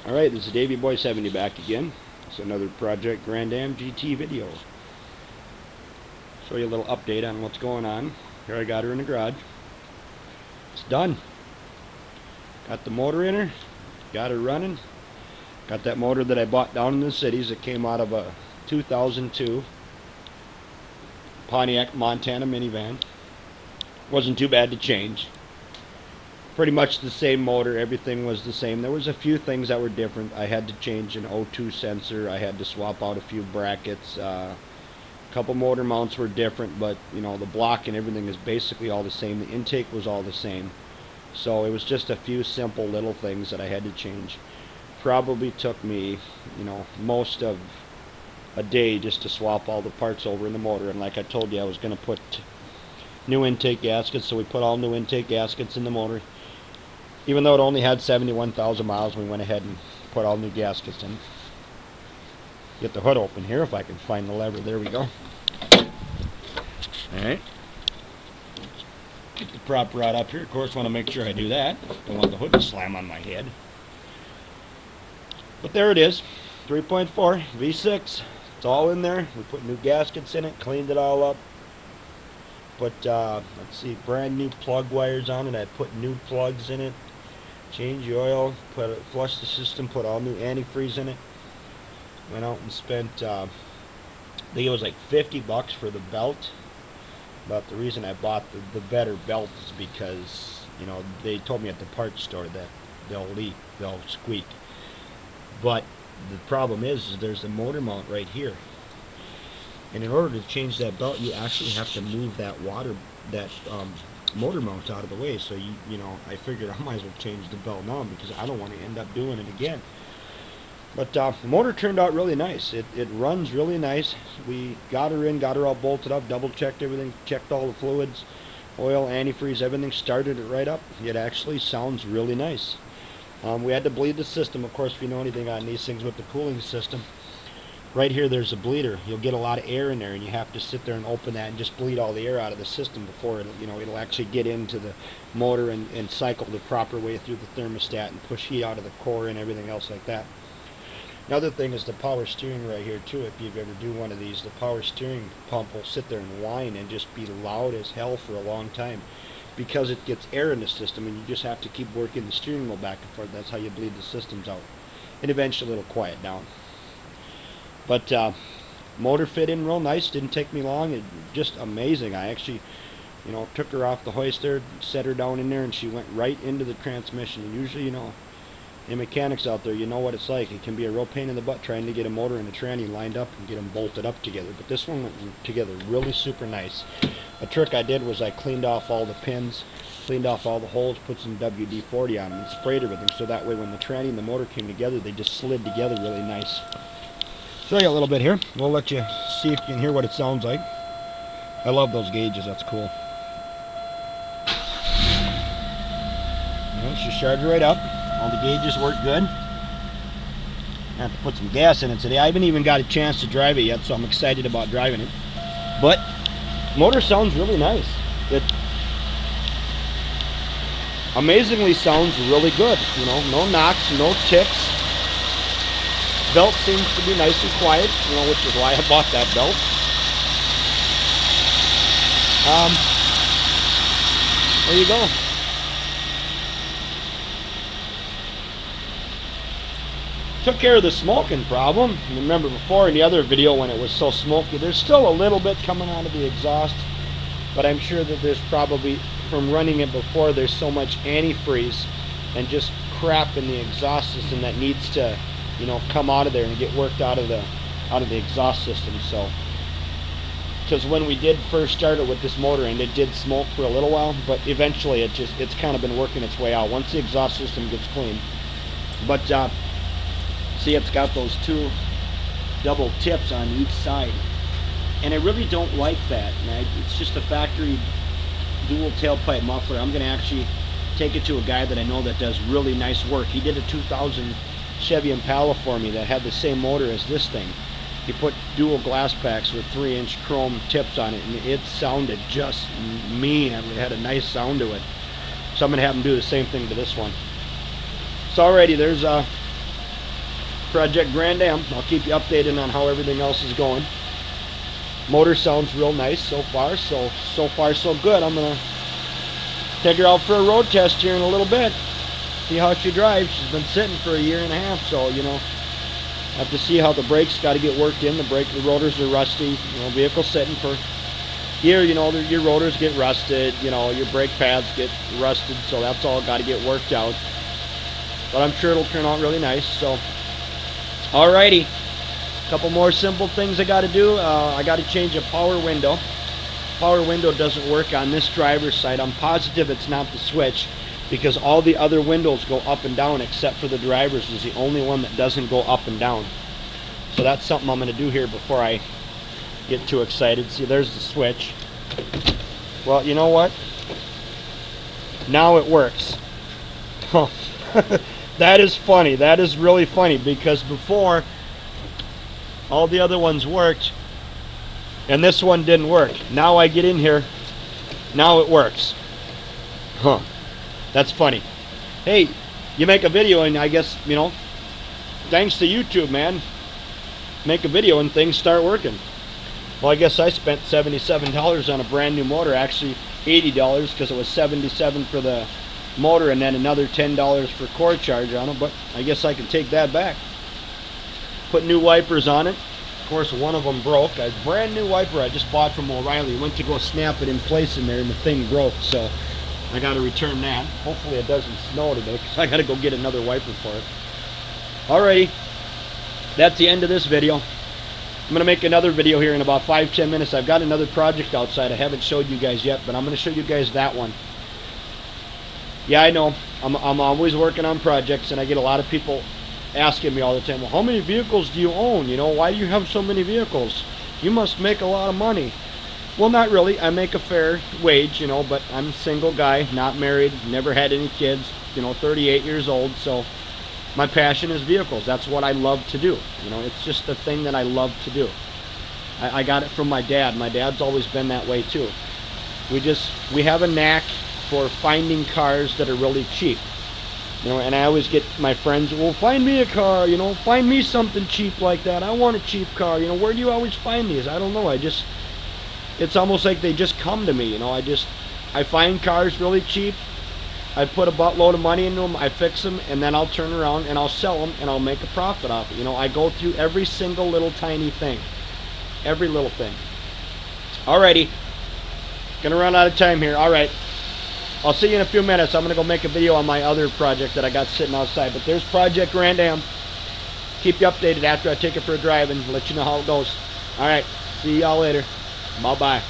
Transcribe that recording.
Alright, this is Davey Boy 70 back again. It's another Project Grand Am GT video. Show you a little update on what's going on. Here I got her in the garage. It's done. Got the motor in her. Got her running. Got that motor that I bought down in the cities. It came out of a 2002 Pontiac Montana minivan. Wasn't too bad to change. Pretty much the same motor, everything was the same. There was a few things that were different. I had to change an O2 sensor, I had to swap out a few brackets, a couple motor mounts were different, but you know, the block and everything is basically all the same. The intake was all the same. So it was just a few simple little things that I had to change. Probably took me, you know, most of a day just to swap all the parts over in the motor. And like I told you, I was going to put new intake gaskets, so we put all new intake gaskets in the motor. Even though it only had 71,000 miles, we went ahead and put all new gaskets in. Get the hood open here if I can find the lever. There we go. Alright. Get the prop rod up here. Of course, want to make sure I do that. Don't want the hood to slam on my head. But there it is. 3.4 V6. It's all in there. We put new gaskets in it, cleaned it all up. Put, let's see, brand new plug wires on it. I put new plugs in it. Change the oil, flush the system, put all new antifreeze in it. Went out and spent, I think it was like 50 bucks for the belt. But the reason I bought the better belt is because, you know, they told me at the parts store that they'll leak, they'll squeak. But the problem is there's a motor mount right here. And in order to change that belt, you actually have to move that motor mount out of the way. So you know, I figured I might as well change the belt now because I don't want to end up doing it again. But the motor turned out really nice. It runs really nice. We got her in, got her all bolted up, double checked everything, checked all the fluids, oil, antifreeze, everything, started it right up. It actually sounds really nice. We had to bleed the system, of course, if you know anything on these things with the cooling system. Right here there's a bleeder. You'll get a lot of air in there and you have to sit there and open that and just bleed all the air out of the system before it'll actually get into the motor and cycle the proper way through the thermostat and push heat out of the core and everything else like that. Another thing is the power steering right here too. If you've ever do one of these, the power steering pump will sit there and whine and just be loud as hell for a long time because it gets air in the system and you just have to keep working the steering wheel back and forth. That's how you bleed the systems out. And eventually it'll quiet down. But motor fit in real nice, didn't take me long, it just amazing. I actually, you know, took her off the hoist there, set her down in there, and she went right into the transmission. And usually, you know, the mechanics out there, you know what it's like. It can be a real pain in the butt trying to get a motor and a tranny lined up and get them bolted up together. But this one went together really super nice. A trick I did was I cleaned off all the pins, cleaned off all the holes, put some WD-40 on them, and sprayed everything so that way when the tranny and the motor came together, they just slid together really nice. Show you a little bit here. We'll let you see if you can hear what it sounds like. I love those gauges, that's cool. She started right up. All the gauges work good. I have to put some gas in it today. I haven't even got a chance to drive it yet, so I'm excited about driving it. But motor sounds really nice. It amazingly sounds really good. You know, no knocks, no ticks. Belt seems to be nice and quiet, you know, which is why I bought that belt. There you go. Took care of the smoking problem. Remember before in the other video when it was so smoky, there's still a little bit coming out of the exhaust, but I'm sure that there's probably, from running it before, there's so much antifreeze and just crap in the exhaust system that needs to, you know, come out of there and get worked out of the exhaust system. So, because when we did first start it with this motor, and it did smoke for a little while, but eventually it's kind of been working its way out once the exhaust system gets clean. But see, it's got those two double tips on each side, and I really don't like that. And it's just a factory dual tailpipe muffler. I'm going to actually take it to a guy that I know that does really nice work. He did a 2000 Chevy Impala for me that had the same motor as this thing. He put dual glass packs with 3-inch chrome tips on it, and it sounded just mean. It had a nice sound to it. So I'm going to have him do the same thing to this one. So already there's Project Grand Am. I'll keep you updated on how everything else is going. Motor sounds real nice so far, so far so good. I'm gonna take her out for a road test here in a little bit, see how she drives. She's been sitting for a year and a half, so you know, have to see how the brakes got to get worked in. The rotors are rusty. You know, vehicle sitting for a year, you know, your rotors get rusted, you know, your brake pads get rusted, so that's all got to get worked out. But I'm sure it'll turn out really nice. So, alrighty. Couple more simple things I got to do. I got to change a power window. Power window doesn't work on this driver's side. I'm positive it's not the switch, because all the other windows go up and down except for the driver's is the only one that doesn't go up and down. So that's something I'm going to do here before I get too excited. See, there's the switch. Well, you know what? Now it works. Huh. That is funny. That is really funny, because before all the other ones worked and this one didn't work. Now I get in here, now it works. Huh. That's funny. Hey, you make a video and I guess, you know, thanks to YouTube, man, make a video and things start working. Well, I guess I spent $77 on a brand new motor, actually $80 because it was $77 for the motor and then another $10 for core charge on it, but I guess I can take that back. Put new wipers on it. Of course, one of them broke. A brand new wiper I just bought from O'Reilly. Went to go snap it in place in there and the thing broke, so I got to return that. Hopefully it doesn't snow today, because I got to go get another wiper for it. Alrighty, that's the end of this video. I'm going to make another video here in about 5-10 minutes. I've got another project outside I haven't showed you guys yet, but I'm going to show you guys that one. Yeah, I know. I'm always working on projects, and I get a lot of people asking me all the time, well, how many vehicles do you own? You know, why do you have so many vehicles? You must make a lot of money. Well, not really. I make a fair wage, you know, but I'm a single guy, not married, never had any kids, you know, 38 years old, so my passion is vehicles. That's what I love to do. You know, it's just the thing that I love to do. I got it from my dad. My dad's always been that way too. We have a knack for finding cars that are really cheap. You know, and I always get my friends, well, find me a car, you know, find me something cheap like that. I want a cheap car. You know, where do you always find these? I don't know. It's almost like they just come to me, you know. I find cars really cheap. I put a buttload of money into them, I fix them, and then I'll turn around and I'll sell them and I'll make a profit off it. You know, I go through every single little tiny thing. Every little thing. Alrighty. Gonna run out of time here. Alright. I'll see you in a few minutes. I'm going to go make a video on my other project that I got sitting outside. But there's Project Grand Am. Keep you updated after I take it for a drive and let you know how it goes. Alright, see y'all later. Bye-bye.